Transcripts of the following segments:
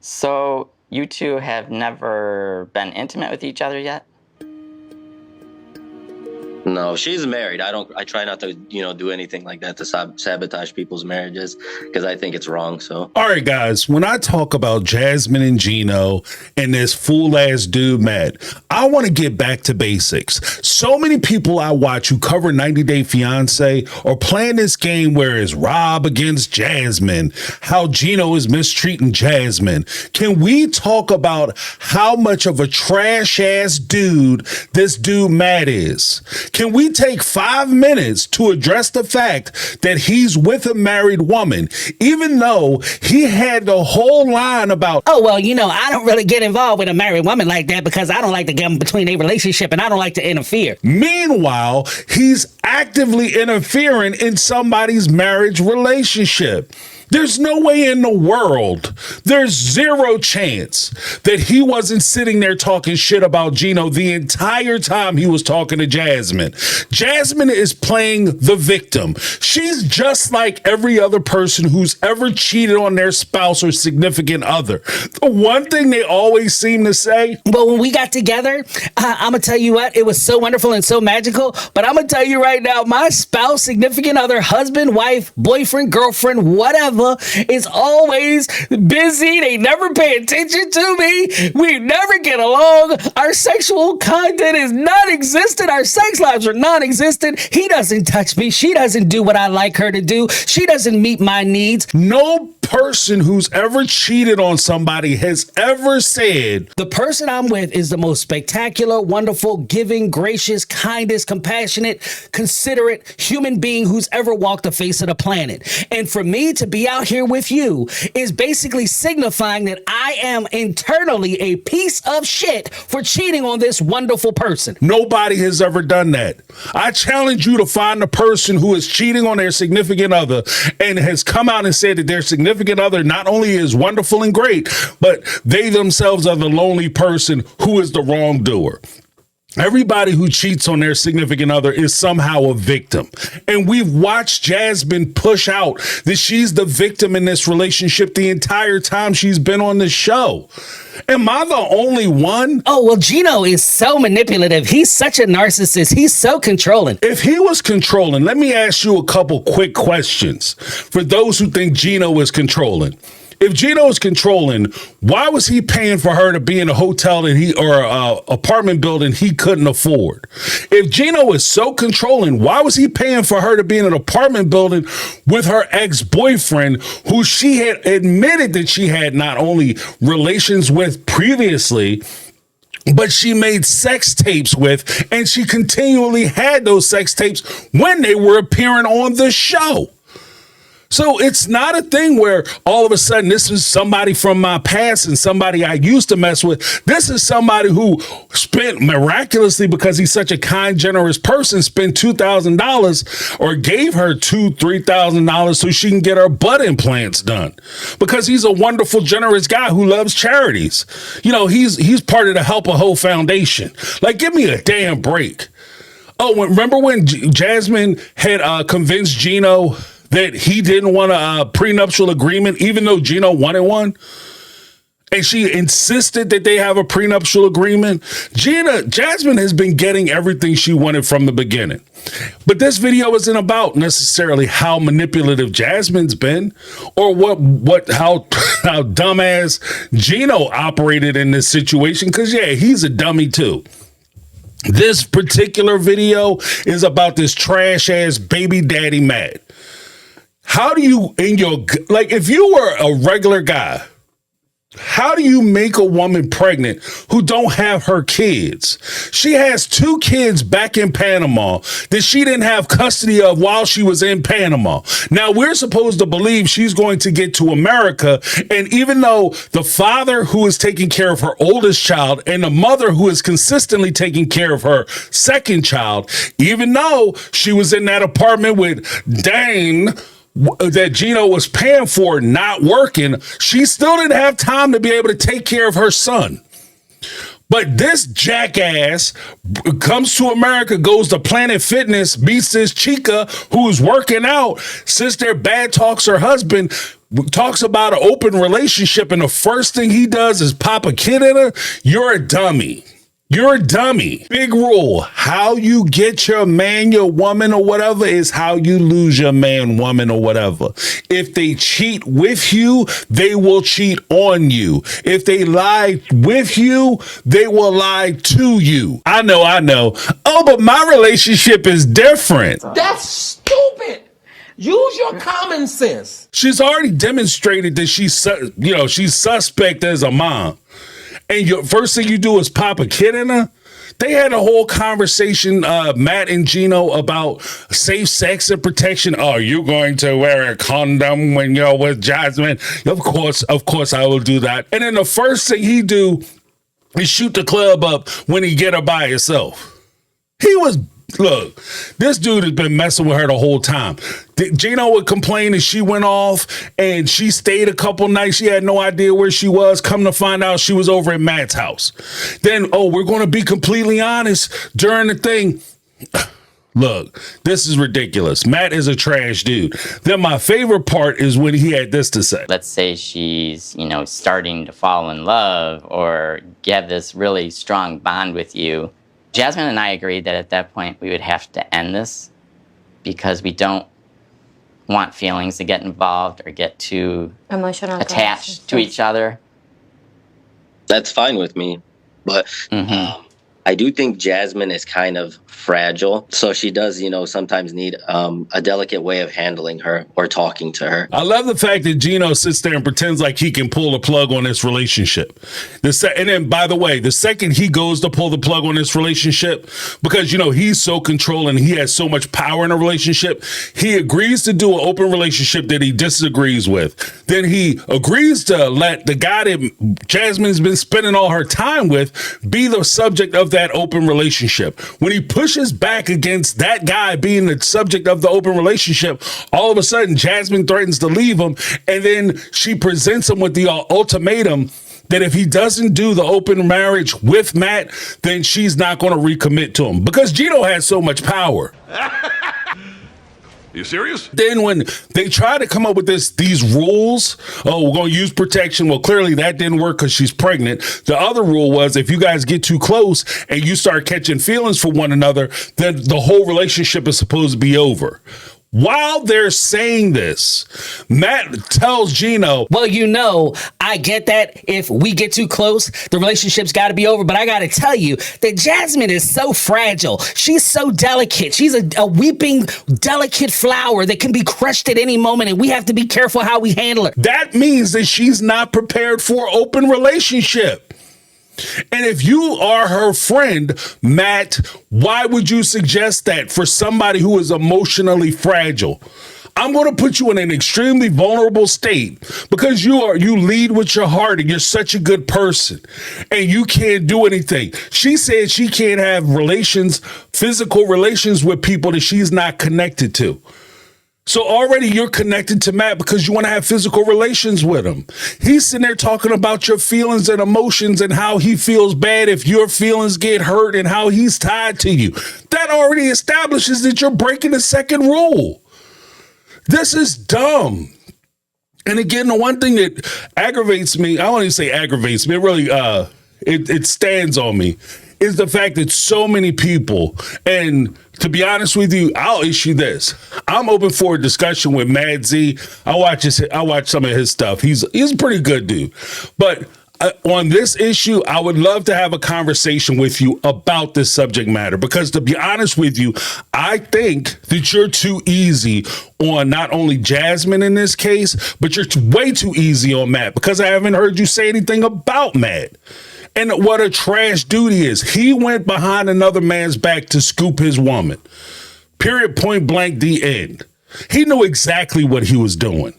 So you two have never been intimate with each other yet? No, she's married. I try not to, do anything like that to sabotage people's marriages because I think it's wrong. So, all right, guys, when I talk about Jasmine and Gino and this fool ass dude, Matt, I want to get back to basics. So many people I watch who cover 90 Day Fiancé are playing this game where it's Rob against Jasmine, how Gino is mistreating Jasmine. Can we talk about how much of a trash ass dude this dude Matt is? Can we take 5 minutes to address the fact that he's with a married woman, even though he had the whole line about, oh, well, I don't really get involved with a married woman like that because I don't like to get in between a relationship and I don't like to interfere. Meanwhile, he's actively interfering in somebody's marriage relationship. There's no way in the world, there's zero chance that he wasn't sitting there talking shit about Gino the entire time he was talking to Jasmine. Jasmine is playing the victim. She's just like every other person who's ever cheated on their spouse or significant other. The one thing they always seem to say, but when we got together, I'm going to tell you what, it was so wonderful and so magical. But I'm going to tell you right now, my spouse, significant other, husband, wife, boyfriend, girlfriend, whatever, is always busy. They never pay attention to me. We never get along. Our sexual content is non-existent. Our sex lives are non-existent. He doesn't touch me. She doesn't do what I like her to do. She doesn't meet my needs. No person who's ever cheated on somebody has ever said, the person I'm with is the most spectacular, wonderful, giving, gracious, kindest, compassionate, considerate human being who's ever walked the face of the planet. And for me to be out here with you is basically signifying that I am internally a piece of shit for cheating on this wonderful person. Nobody has ever done that. I challenge you to find the person who is cheating on their significant other and has come out and said that their significant other not only is wonderful and great, but they themselves are the lonely person who is the wrongdoer. Everybody who cheats on their significant other is somehow a victim. And we've watched Jasmine push out that she's the victim in this relationship the entire time she's been on the show. Am I the only one? Oh, well, Gino is so manipulative. He's such a narcissist. He's so controlling. If he was controlling, let me ask you a couple quick questions for those who think Gino is controlling. If Gino is controlling, why was he paying for her to be in a hotel that or apartment building he couldn't afford? If Gino is so controlling, why was he paying for her to be in an apartment building with her ex-boyfriend, who she had admitted that she had not only relations with previously, but she made sex tapes with, and she continually had those sex tapes when they were appearing on the show? So it's not a thing where all of a sudden this is somebody from my past and somebody I used to mess with. This is somebody who spent miraculously, because he's such a kind, generous person, spent $2,000 or gave her $2,000-$3,000 so she can get her butt implants done, because he's a wonderful, generous guy who loves charities. He's part of the Help a Hoe Foundation. Like, give me a damn break. Oh, remember when Jasmine had convinced Gino that he didn't want a prenuptial agreement, even though Gino wanted one? And she insisted that they have a prenuptial agreement. Jasmine has been getting everything she wanted from the beginning. But this video isn't about necessarily how manipulative Jasmine's been or how dumbass Gino operated in this situation. Because, yeah, he's a dummy too. This particular video is about this trash ass baby daddy Matt. How do you, if you were a regular guy, how do you make a woman pregnant who don't have her kids? She has 2 kids back in Panama that she didn't have custody of while she was in Panama. Now, we're supposed to believe she's going to get to America, and even though the father who is taking care of her oldest child and the mother who is consistently taking care of her second child, even though she was in that apartment with Dane that Gino was paying for not working, she still didn't have time to be able to take care of her son. But this jackass comes to America, goes to Planet Fitness, meets this chica who's working out, sits there, bad talks her husband, talks about an open relationship, and the first thing he does is pop a kid in her, you're a dummy. You're a dummy. Big rule. How you get your man, your woman, or whatever is how you lose your man, woman, or whatever. If they cheat with you, they will cheat on you. If they lie with you, they will lie to you. I know. Oh, but my relationship is different. That's stupid. Use your common sense. She's already demonstrated that she's suspect as a mom. And your first thing you do is pop a kid in her. They had a whole conversation, Matt and Gino, about safe sex and protection. Are you going to wear a condom when you're with Jasmine? Of course I will do that. And then the first thing he do is shoot the club up when he get her by herself. Look, this dude has been messing with her the whole time. Gino would complain that she went off and she stayed a couple nights. She had no idea where she was. Come to find out, she was over at Matt's house. Then, we're going to be completely honest during the thing. Look, this is ridiculous. Matt is a trash dude. Then my favorite part is when he had this to say. Let's say she's, starting to fall in love or have this really strong bond with you. Jasmine and I agreed that at that point we would have to end this because we don't want feelings to get involved or get too emotional attached to each other. That's fine with me. But I do think Jasmine is kind of fragile. So she does, sometimes need a delicate way of handling her or talking to her. I love the fact that Gino sits there and pretends like he can pull the plug on this relationship. And then, by the way, the second he goes to pull the plug on this relationship, because, he's so controlling, he has so much power in a relationship, he agrees to do an open relationship that he disagrees with. Then he agrees to let the guy that Jasmine's been spending all her time with be the subject of that open relationship. When he pushes back against that guy being the subject of the open relationship, all of a sudden Jasmine threatens to leave him, and then she presents him with the ultimatum that if he doesn't do the open marriage with Matt, then she's not going to recommit to him because Gino has so much power. You serious? Then when they try to come up with these rules, we're going to use protection. Well, clearly that didn't work because she's pregnant. The other rule was if you guys get too close and you start catching feelings for one another, then the whole relationship is supposed to be over. While they're saying this, Matt tells Gino, well, I get that if we get too close, the relationship's got to be over. But I got to tell you that Jasmine is so fragile. She's so delicate. She's a weeping, delicate flower that can be crushed at any moment. And we have to be careful how we handle her. That means that she's not prepared for an open relationship. And if you are her friend, Matt, why would you suggest that for somebody who is emotionally fragile? I'm going to put you in an extremely vulnerable state because you lead with your heart and you're such a good person and you can't do anything. She said she can't have physical relations with people that she's not connected to. So already you're connected to Matt because you want to have physical relations with him. He's sitting there talking about your feelings and emotions and how he feels bad if your feelings get hurt and how he's tied to you. That already establishes that you're breaking the second rule. This is dumb. And again, the one thing that aggravates me, I don't even say aggravates me, it really it stands on me, is the fact that so many people, and to be honest with you, I'll issue this. I'm open for a discussion with Mad Z. I watch some of his stuff. He's a pretty good dude. But on this issue, I would love to have a conversation with you about this subject matter, because to be honest with you, I think that you're too easy on not only Jasmine in this case, but you're way too easy on Matt, because I haven't heard you say anything about Matt. And what a trash dude he is. He went behind another man's back to scoop his woman. Period, point blank, the end. He knew exactly what he was doing.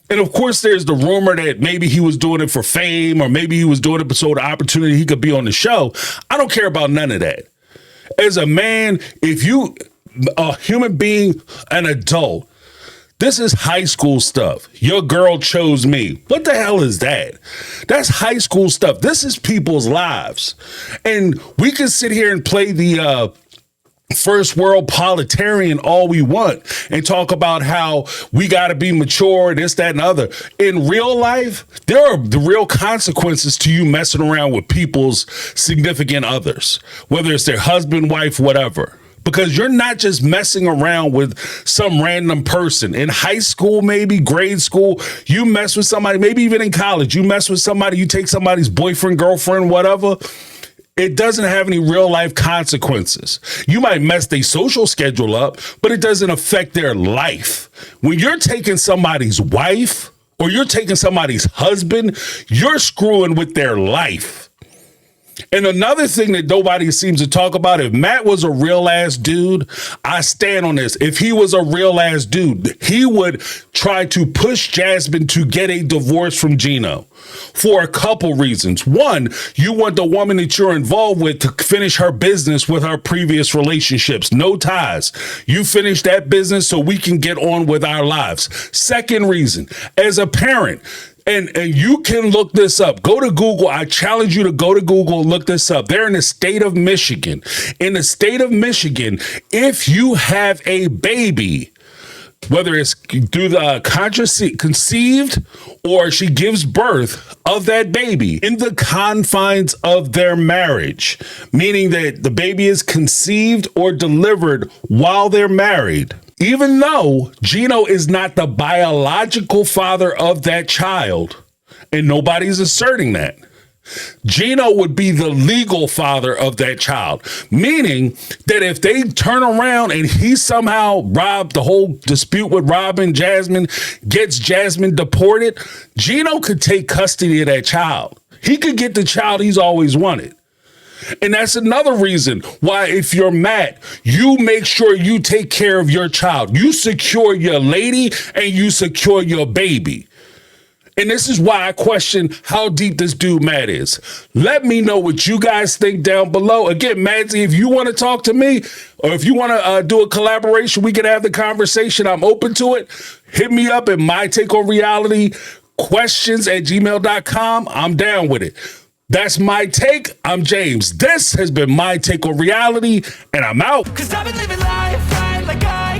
And of course, there's the rumor that maybe he was doing it for fame, or maybe he was doing it so the opportunity he could be on the show. I don't care about none of that. As a man, if you, a human being, an adult, this is high school stuff. Your girl chose me. What the hell is that? That's high school stuff. This is people's lives. And we can sit here and play the first world politarian all we want and talk about how we got to be mature, this, that, and other. In real life, there are the real consequences to you messing around with people's significant others, whether it's their husband, wife, whatever. Because you're not just messing around with some random person. In high school, maybe grade school, you mess with somebody, maybe even in college, you mess with somebody, you take somebody's boyfriend, girlfriend, whatever. It doesn't have any real life consequences. You might mess their social schedule up, but it doesn't affect their life. When you're taking somebody's wife or you're taking somebody's husband, you're screwing with their life. And another thing that nobody seems to talk about, if Matt was a real ass dude, I stand on this. If he was a real ass dude, he would try to push Jasmine to get a divorce from Gino for a couple reasons. One, you want the woman that you're involved with to finish her business with her previous relationships. No ties. You finish that business so we can get on with our lives. Second reason, as a parent, and you can look this up. Go to Google. I challenge you to go to Google and look this up. They're in the state of Michigan. In the state of Michigan, if you have a baby, whether it's through the conceived or she gives birth of that baby in the confines of their marriage, meaning that the baby is conceived or delivered while they're married, even though Gino is not the biological father of that child, and nobody's asserting that, Gino would be the legal father of that child, meaning that if they turn around and he somehow the whole dispute with Rob and Jasmine gets Jasmine deported, Gino could take custody of that child. He could get the child he's always wanted. And that's another reason why, if you're Matt, you make sure you take care of your child. You secure your lady and you secure your baby. And this is why I question how deep this dude Matt is. Let me know what you guys think down below. Again, Madsy, if you want to talk to me or if you want to do a collaboration, we can have the conversation. I'm open to it. Hit me up at MyTakeOnRealityQuestions@gmail.com. I'm down with it. That's my take. I'm James. This has been My Take on Reality, and I'm out. 'Cause I've been living life right like I